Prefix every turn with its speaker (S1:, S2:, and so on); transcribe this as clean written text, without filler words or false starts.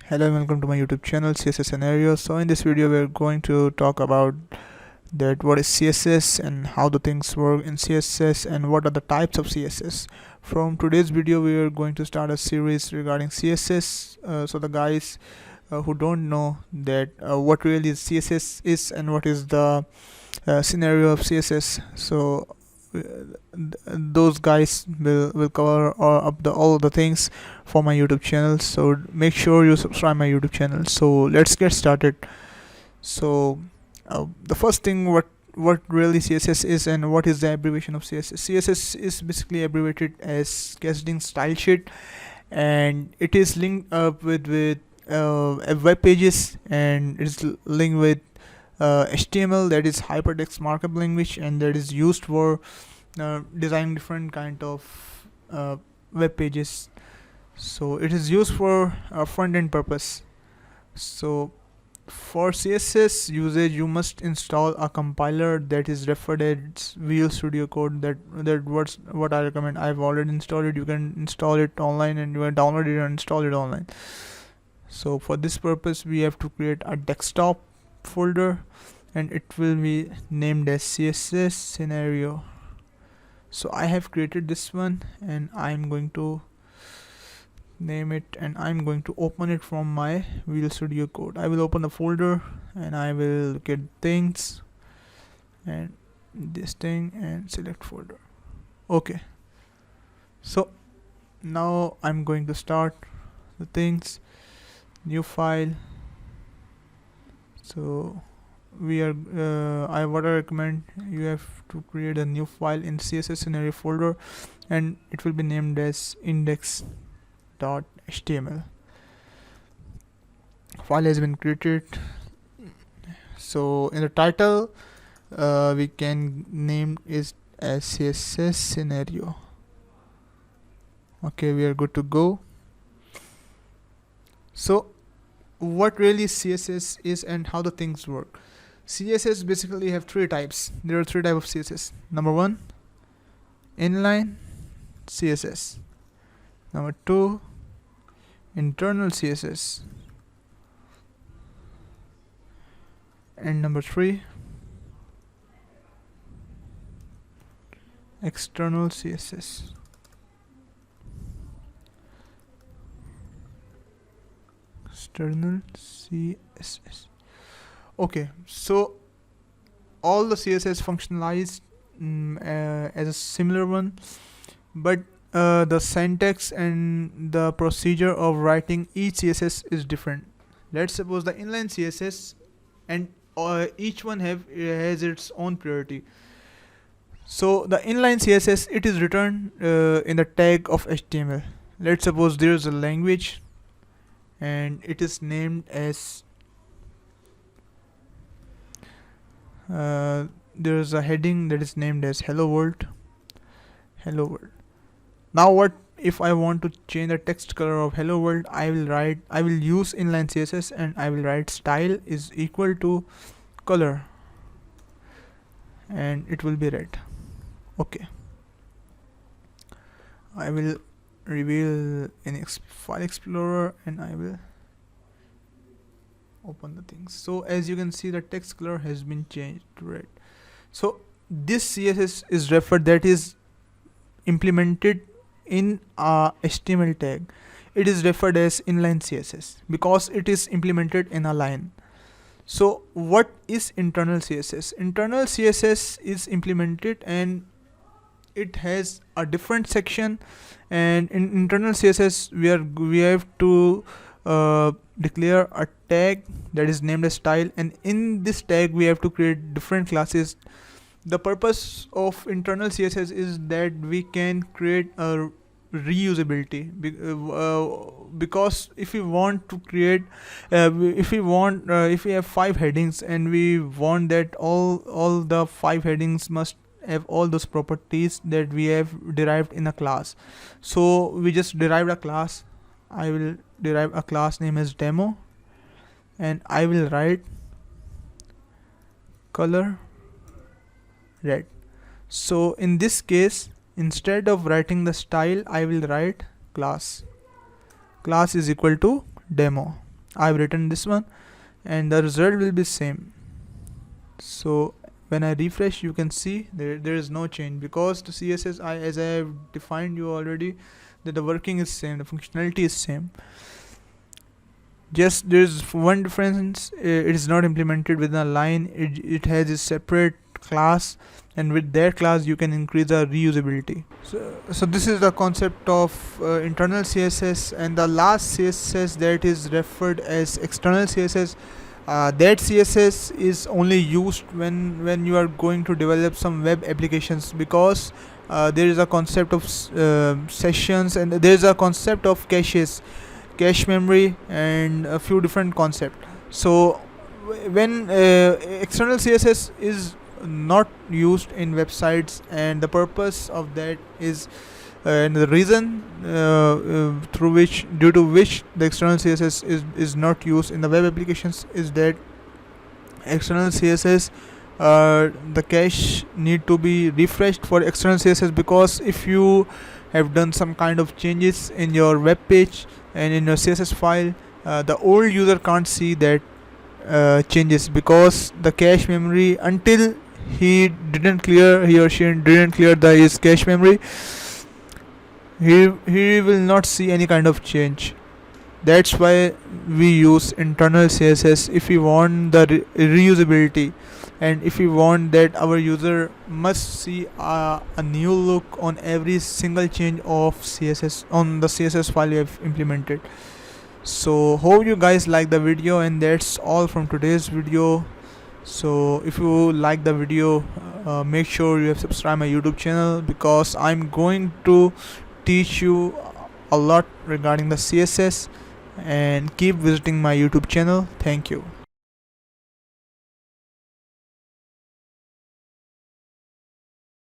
S1: Hello and welcome to my YouTube channel CSS Scenario. So in this video we're going to talk about that what is CSS and how the things work in CSS and what are the types of CSS. From today's video we are going to start a series regarding CSS. So the guys who don't know that what really CSS is and what is the scenario of CSS, so those guys will cover up all the things for my YouTube channel, so make sure you subscribe my YouTube channel. So let's get started. So the first thing, what really CSS is and what is the abbreviation of CSS. CSS is basically abbreviated as cascading style sheet, and it is linked up with web pages, and it's linked with HTML, that is hypertext markup language, and that is used for designing different kind of web pages. So it is used for front-end purpose. So for CSS usage you must install a compiler that is referred as Visual Studio Code. That what I recommend. I've already installed it. You can install it online and you can download it and install it online. So for this purpose we have to create a desktop folder, and it will be named as CSS scenario. So I have created this one and I'm going to name it, and I'm going to open it from my Visual Studio Code. I will open the folder and I will get things and this thing and select folder. Okay, so now I'm going to start the things, new file. So we are what I recommend, you have to create a new file in CSS scenario folder, and it will be named as index.html. File has been created. So in the title we can name it as CSS scenario. Okay, we are good to go. So what really CSS is and how the things work. CSS basically have three types. There are three types of CSS. Number one, inline CSS. Number two, internal CSS. And number three, external CSS. External CSS. Okay, so all the CSS functionalized as a similar one, but the syntax and the procedure of writing each CSS is different. Let's suppose the inline CSS, and each one has its own priority. So the inline CSS, it is written in the tag of HTML. Let's suppose there is a language and it is named as there is a heading that is named as hello world. Now what if I want to change the text color of hello world? I will use inline CSS and I will write style is equal to color, and it will be red. Okay, I will reveal in file explorer and I will open the things. So as you can see, the text color has been changed to red. So this CSS is referred, that is implemented in a HTML tag. It is referred as inline CSS because it is implemented in a line. So what is internal CSS? Internal CSS is implemented and it has a different section, and in internal CSS we have to declare a tag that is named as style, and in this tag we have to create different classes. The purpose of internal CSS is that we can create a reusability, because if we want to create if we have 5 headings and we want that all the 5 headings must have all those properties that we have derived in a class. So we just derived a class. I will derive a class name as demo, and I will write color red. So in this case, instead of writing the style, I will write class is equal to demo. I've written this one, and the result will be same. So when I refresh, you can see there is no change, because the CSS, as I have defined you already, that the working is same, the functionality is same. Just there's one difference, it is not implemented within a line. It has a separate class, and with that class you can increase the reusability. So this is the concept of internal CSS. And the last CSS that is referred as external CSS, that CSS is only used when you are going to develop some web applications, because there is a concept of sessions, and there is a concept of cache memory, and a few different concepts. So when external CSS is not used in websites, and the purpose of that is and the reason due to which the external CSS is not used in the web applications, is that external CSS, the cache need to be refreshed for external CSS, because if you have done some kind of changes in your web page and in your CSS file, the old user can't see that changes, because the cache memory, until he or she didn't clear his cache memory, he will not see any kind of change. That's why we use internal CSS if we want the reusability, and if we want that our user must see a new look on every single change of CSS on the CSS file you have implemented. So hope you guys like the video, and that's all from today's video. So if you like the video, make sure you have subscribed my YouTube channel, because I'm going to teach you a lot regarding the CSS. And keep visiting my YouTube channel. Thank you.